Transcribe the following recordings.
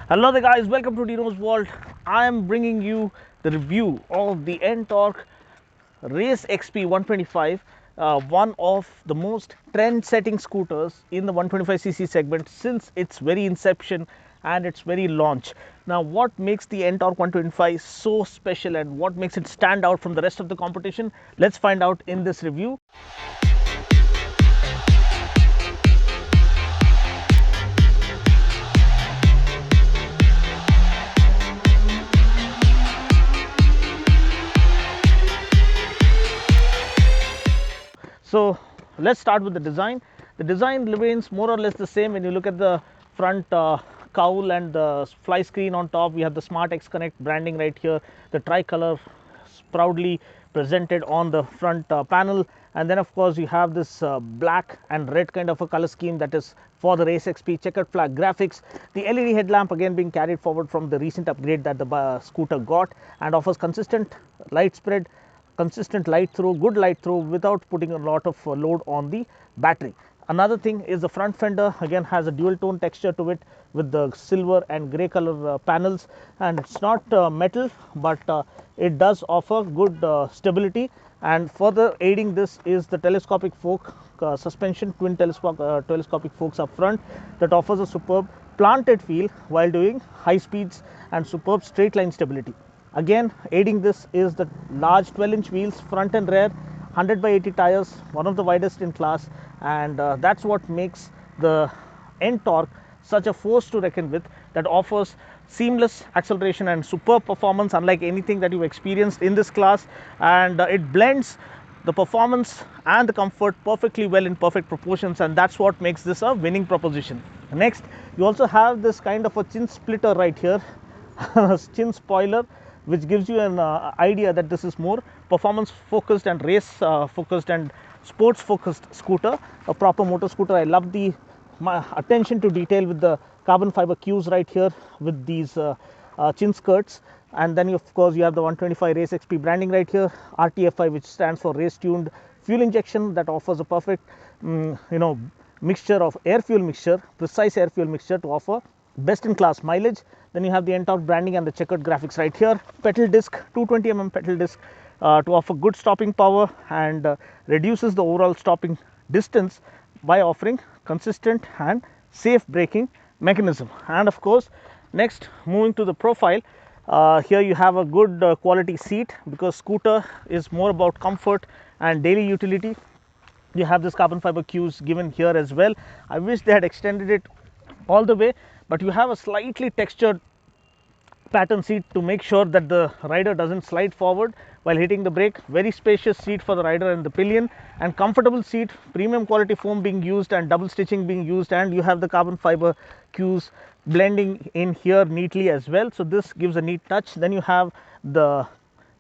Hello there guys, welcome to Dino's Vault. I am bringing you the review of the Ntorq Race XP 125, one of the most trend-setting scooters in the 125cc segment since its very inception and its very launch. Now, what makes the Ntorq 125 so special and what makes it stand out from the rest of the competition? Let's find out in this review. So let's start with the design. The design remains more or less the same. When you look at the front cowl and the fly screen on top, we have the Smart X Connect branding right here, the tricolor proudly presented on the front panel, and then of course you have this black and red kind of a color scheme that is for the Race XP checkered flag graphics. The LED headlamp again being carried forward from the recent upgrade that the scooter got, and offers consistent light spread, consistent light throw, good light throw without putting a lot of load on the battery. Another thing is the front fender again has a dual tone texture to it with the silver and grey color panels, and it's not metal, but it does offer good stability. And further aiding this is the telescopic fork suspension, twin telescopic forks up front that offers a superb planted feel while doing high speeds and superb straight line stability. Again, aiding this is the large 12-inch wheels, front and rear, 100 by 80 tires, one of the widest in class, and that's what makes the Ntorq such a force to reckon with, that offers seamless acceleration and superb performance unlike anything that you've experienced in this class, and it blends the performance and the comfort perfectly well in perfect proportions, and that's what makes this a winning proposition. Next, you also have this kind of a chin splitter right here, chin spoiler, which gives you an idea that this is more performance focused and race focused and sports focused scooter, a proper motor scooter. I love the attention to detail with the carbon fiber cues right here with these chin skirts. And then of course you have the 125 Race XP branding right here, RTFI, which stands for race tuned fuel injection, that offers a perfect mixture of air fuel mixture, precise air fuel mixture to offer best in class mileage. Then you have the Ntorq branding and the checkered graphics right here. Pedal disc, 220 pedal disc to offer good stopping power and reduces the overall stopping distance by offering consistent and safe braking mechanism. And of course, next, moving to the profile, here you have a good quality seat, because scooter is more about comfort and daily utility. You have this carbon fiber cues given here as well. I wish they had extended it all the way, but you have a slightly textured pattern seat to make sure that the rider doesn't slide forward while hitting the brake. Very spacious seat for the rider and the pillion, and comfortable seat, premium quality foam being used and double stitching being used, and you have the carbon fiber cues blending in here neatly as well, so this gives a neat touch. Then you have the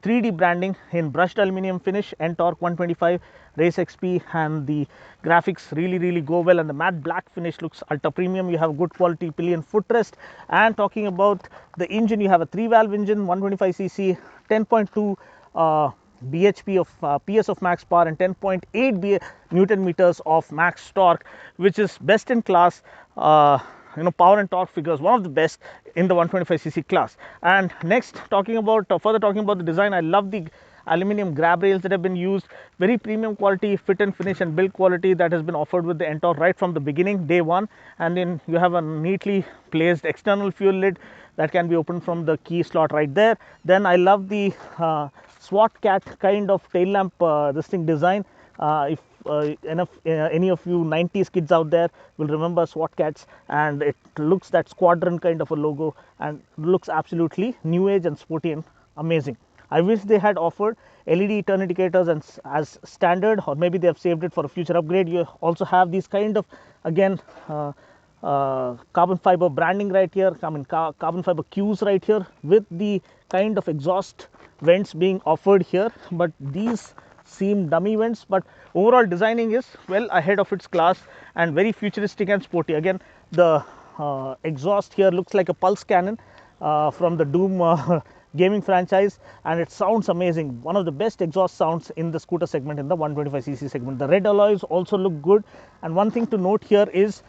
3D branding in brushed aluminum finish, Ntorq 125 Race XP, and the graphics really go well, and the matte black finish looks ultra premium. You have good quality pillion footrest. And talking about the engine, you have a 3-valve engine, 125cc, 10.2 bhp of PS of max power, and 10.8 Newton meters of max torque, which is best in class. Power and torque figures, one of the best in the 125cc class. And next, talking about the design, I love the aluminum grab rails that have been used. Very premium quality fit and finish and build quality that has been offered with the Ntorq right from the beginning, day one. And then you have a neatly placed external fuel lid that can be opened from the key slot right there. Then I love the SWAT cat kind of tail lamp this thing design. If any of you 90s kids out there will remember SWAT cats, and it looks that squadron kind of a logo and looks absolutely new age and sporty and amazing. I wish they had offered LED turn indicators and as standard, or maybe they have saved it for a future upgrade. You also have these kind of, again, carbon fiber branding right here, carbon fiber cues right here with the kind of exhaust vents being offered here, but these seem dummy vents. But overall designing is well ahead of its class and very futuristic and sporty. Again, the exhaust here looks like a pulse cannon from the Doom gaming franchise, and it sounds amazing. One of the best exhaust sounds in the scooter segment, in the 125cc segment. The red alloys also look good, and one thing to note here is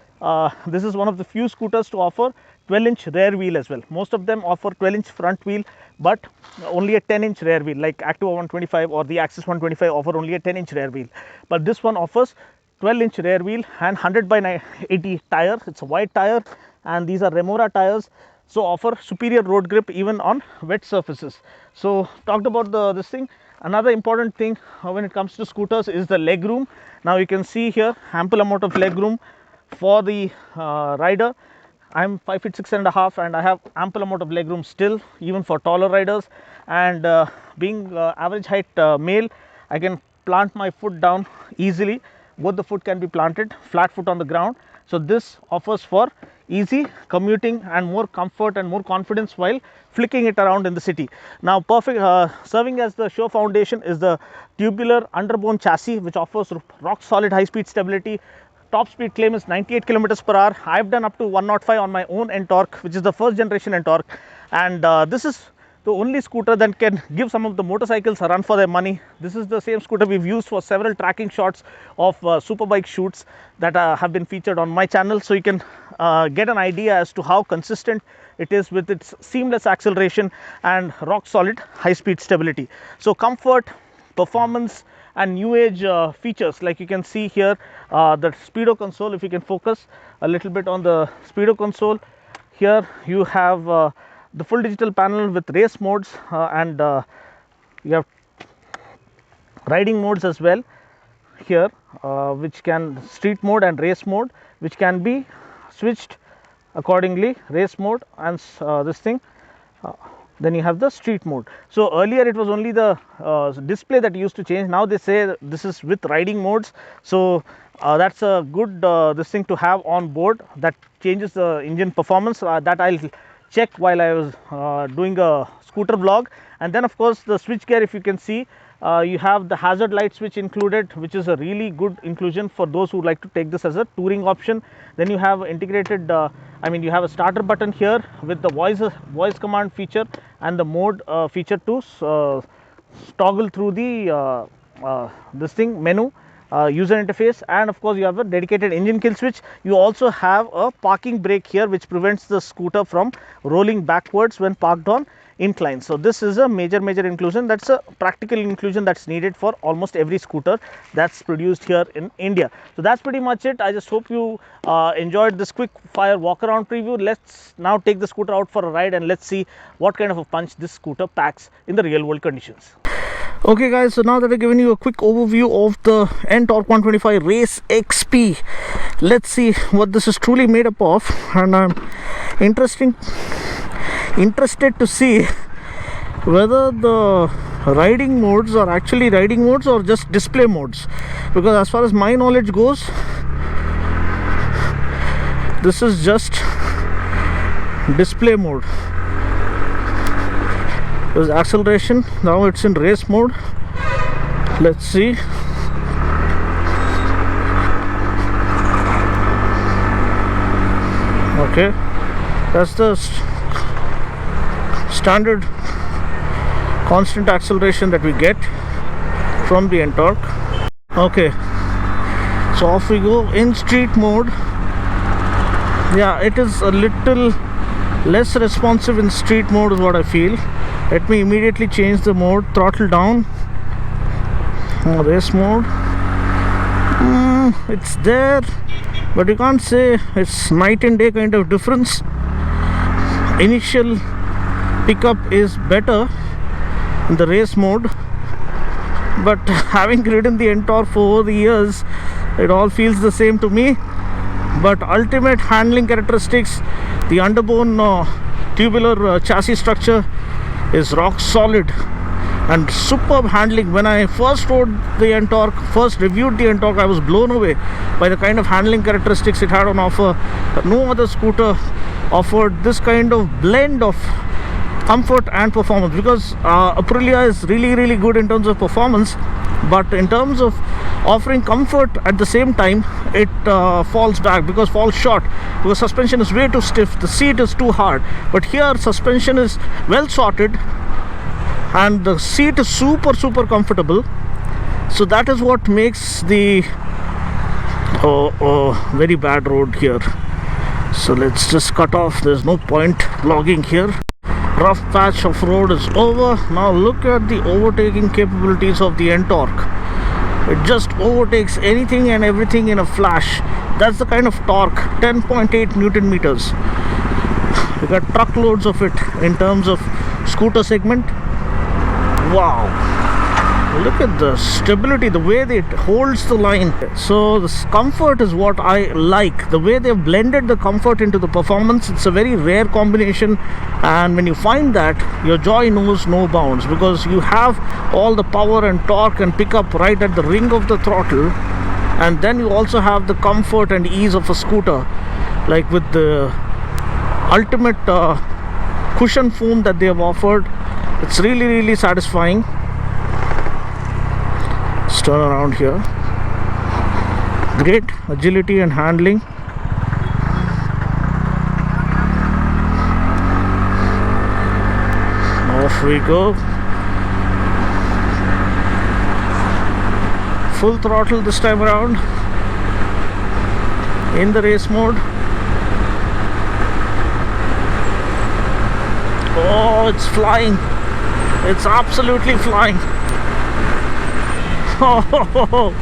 this is one of the few scooters to offer 12-inch rear wheel as well. Most of them offer 12-inch front wheel, but only a 10-inch rear wheel, like Activa 125 or the Axis 125 offer only a 10-inch rear wheel. But this one offers 12-inch rear wheel and 100 by 80 tire. It's a wide tire, and these are Remora tires, so offer superior road grip even on wet surfaces. So talked about this thing. Another important thing when it comes to scooters is the leg room. Now you can see here ample amount of leg room for the rider. I'm 5 feet 6.5 and I have ample amount of leg room still, even for taller riders. And being average height male, I can plant my foot down easily. Both the foot can be planted flat foot on the ground. So this offers for easy commuting and more comfort and more confidence while flicking it around in the city. Now perfect serving as the show foundation is the tubular underbone chassis, which offers rock solid high speed stability. Top speed claim is 98 kilometers per hour. I've done up to 105 on my own Ntorq, which is the first generation Ntorq, and this is the only scooter that can give some of the motorcycles a run for their money. This is the same scooter we've used for several tracking shots of superbike shoots that have been featured on my channel, so you can get an idea as to how consistent it is with its seamless acceleration and rock solid high speed stability. So comfort, performance and new age features, like you can see here, the Speedo console. If you can focus a little bit on the Speedo console, here you have the full digital panel with race modes, and you have riding modes as well here, which can street mode and race mode, which can be switched accordingly, race mode and this thing. Then you have the street mode. So earlier it was only the display that used to change. Now they say this is with riding modes. So that's a good this thing to have on board, that changes the engine performance. That I'll check while I was doing a scooter vlog. And then of course the switch gear, if you can see, you have the hazard light switch included, which is a really good inclusion for those who like to take this as a touring option. Then you have integrated you have a starter button here with the voice command feature and the mode feature to toggle through the this thing menu user interface. And of course you have a dedicated engine kill switch. You also have a parking brake here, which prevents the scooter from rolling backwards when parked on incline. So this is a major inclusion. That's a practical inclusion that's needed for almost every scooter that's produced here in India. So that's pretty much it. I just hope you enjoyed this quick fire walk around preview. Let's now take the scooter out for a ride and let's see what kind of a punch this scooter packs in the real world conditions. Okay guys, so now that I've given you a quick overview of the Ntorq 125 Race XP, let's see what this is truly made up of. And I'm interested to see whether the riding modes are actually riding modes or just display modes, because as far as my knowledge goes, this is just display mode. There's acceleration. Now it's in race mode. Let's see. Okay, that's the standard constant acceleration that we get from the Ntorq. Okay, so off we go in street mode. Yeah, it is a little less responsive in street mode is what I feel. Let me immediately change the mode, throttle down. Race mode, it's there, but you can't say it's night and day kind of difference. Initial pickup is better in the race mode, but having ridden the Ntorq for over the years, it all feels the same to me. But ultimate handling characteristics, the underbone tubular chassis structure is rock solid and superb handling. When I first rode the Ntorq, first reviewed the Ntorq, I was blown away by the kind of handling characteristics it had on offer. No other scooter offered this kind of blend of comfort and performance, because Aprilia is really good in terms of performance, but in terms of offering comfort at the same time, it falls short, because suspension is way too stiff, the seat is too hard. But here suspension is well sorted and the seat is super comfortable. So that is what makes the very bad road here. So let's just cut off. There's no point vlogging here. Rough patch of road is over. Now look at the overtaking capabilities of the Ntorq. It just overtakes anything and everything in a flash. That's the kind of torque. 10.8 Newton meters. You got truckloads of it in terms of scooter segment. Wow, look at the stability, the way that it holds the line. So this comfort is what I like, the way they've blended the comfort into the performance. It's a very rare combination, and when you find that, your joy knows no bounds, because you have all the power and torque and pickup right at the ring of the throttle, and then you also have the comfort and ease of a scooter, like with the ultimate cushion foam that they have offered. It's really satisfying. Let's turn around here. Great agility and handling. Off we go. Full throttle this time around. In the race mode. Oh, it's flying. It's absolutely flying. Oh,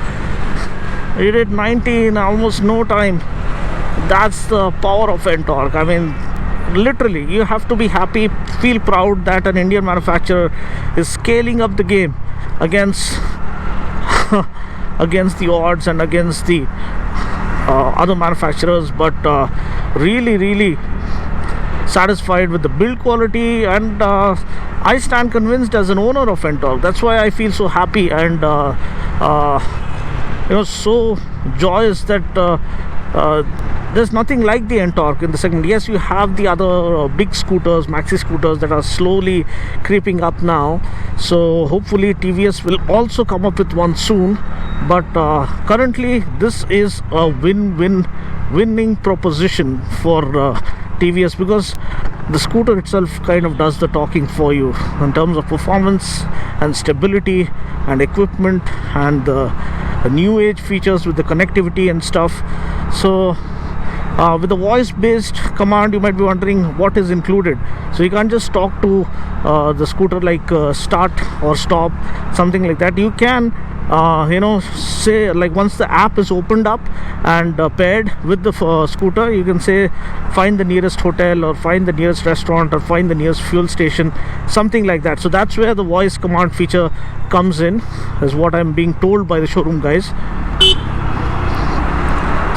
we did 90 in almost no time. That's the power of Ntorq. I mean, literally, you have to be happy, feel proud that an Indian manufacturer is scaling up the game against against the odds and against the other manufacturers. But really satisfied with the build quality, and I stand convinced as an owner of Ntorq. That's why I feel so happy and so joyous that there's nothing like the Ntorq in the segment. Yes, you have the other big scooters, maxi scooters, that are slowly creeping up now. So hopefully TVS will also come up with one soon. But currently this is a winning proposition for TVS, because the scooter itself kind of does the talking for you in terms of performance and stability and equipment and the new age features with the connectivity and stuff. So with the voice based command, you might be wondering what is included. So you can't just talk to the scooter like start or stop, something like that. You can say, like, once the app is opened up and paired with the scooter, you can say find the nearest hotel or find the nearest restaurant or find the nearest fuel station, something like that. So that's where the voice command feature comes in, is what I'm being told by the showroom guys.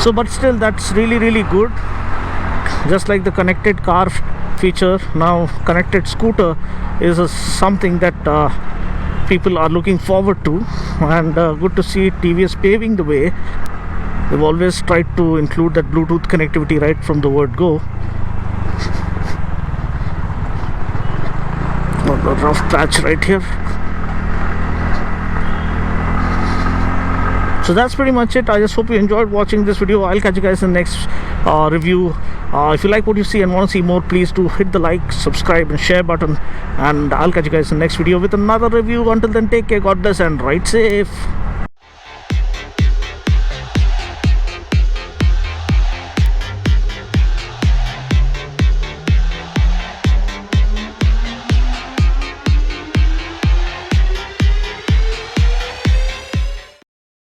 So but still, that's really good. Just like the connected car feature, now connected scooter is something that people are looking forward to, and good to see TVS paving the way. They've always tried to include that Bluetooth connectivity right from the word go. A rough patch right here. So that's pretty much it. I just hope you enjoyed watching this video. I'll catch you guys in the next review. If you like what you see and want to see more, please do hit the like, subscribe and share button, and I'll catch you guys in the next video with another review. Until then, take care, God bless, and ride safe.